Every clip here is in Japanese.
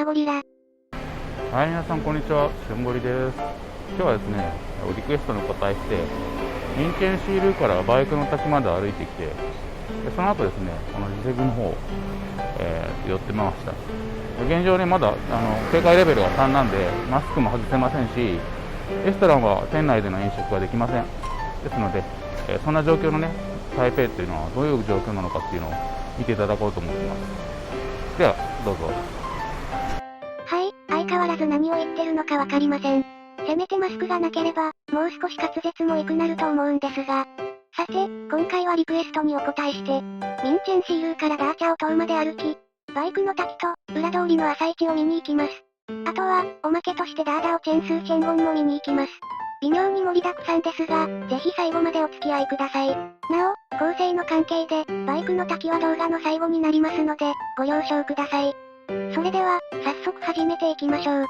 ゴリラ。はい、皆さんこんにちは、しゅんごりです。今日はですね、リクエストにお答えして、民権シールからバイクの滝まで歩いてきて、その後ですね、この自責の方、寄ってました。現状ね、まだ警戒レベルが3なんで、マスクも外せませんし、レストランは店内での飲食ができません。ですので、そんな状況のね、台北っていうのはどういう状況なのかっていうのを見ていただこうと思っています。では、どうぞ。はい、相変わらず何を言ってるのかわかりません。せめてマスクがなければ、もう少し滑舌も良くなると思うんですが。さて、今回はリクエストにお答えして、ミンチェンシールーからダーチャオ島まで歩き、バイクの滝と、裏通りの朝市を見に行きます。あとは、おまけとしてダーダオチェンスーチェンゴンも見に行きます。微妙に盛りだくさんですが、ぜひ最後までお付き合いください。なお、構成の関係で、バイクの滝は動画の最後になりますので、ご了承ください。それでは、早速始めていきましょう。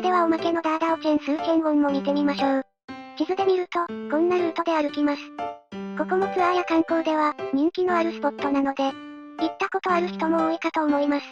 ではおまけのダーダオチェンスーチェンゴンも見てみましょう。地図で見ると、こんなルートで歩きます。ここもツアーや観光では、人気のあるスポットなので、行ったことある人も多いかと思います。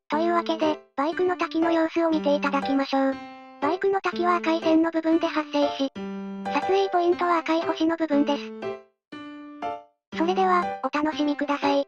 というわけで、バイクの滝の様子を見ていただきましょう。バイクの滝は赤い線の部分で発生し、撮影ポイントは赤い星の部分です。それでは、お楽しみください。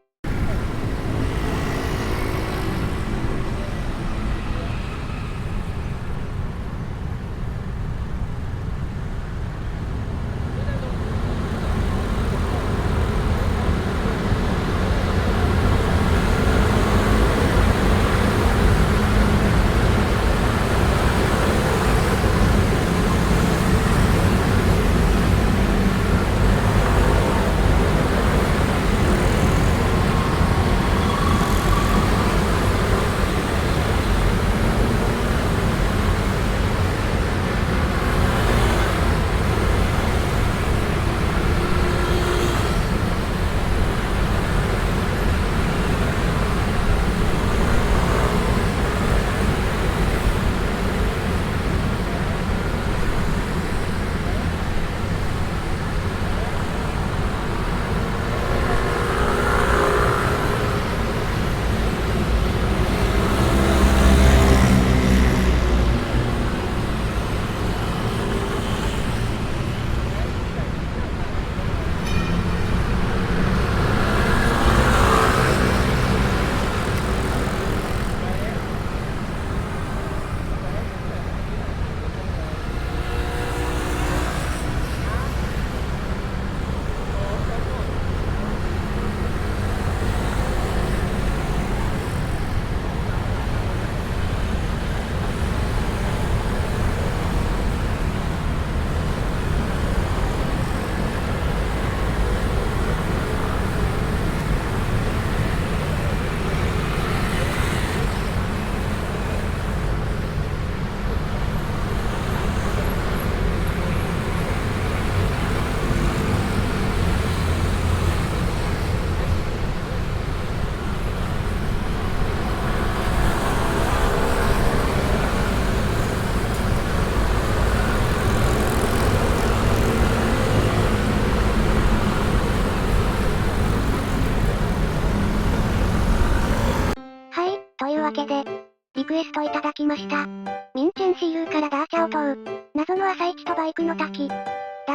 クエストいただきました。ミンチェンシールーからダーチャオ島。謎の朝市とバイクの滝。ダ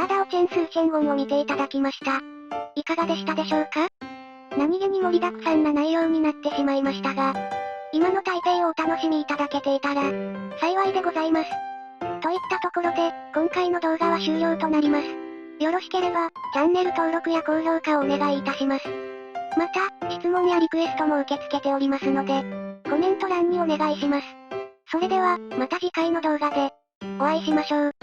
ーダオチェンスーチェンゴンを見ていただきました。いかがでしたでしょうか？何気に盛りだくさんな内容になってしまいましたが、今の台北をお楽しみいただけていたら、幸いでございます。といったところで、今回の動画は終了となります。よろしければ、チャンネル登録や高評価をお願いいたします。また、質問やリクエストも受け付けておりますので、コメント欄にお願いします。それでは、また次回の動画で、お会いしましょう。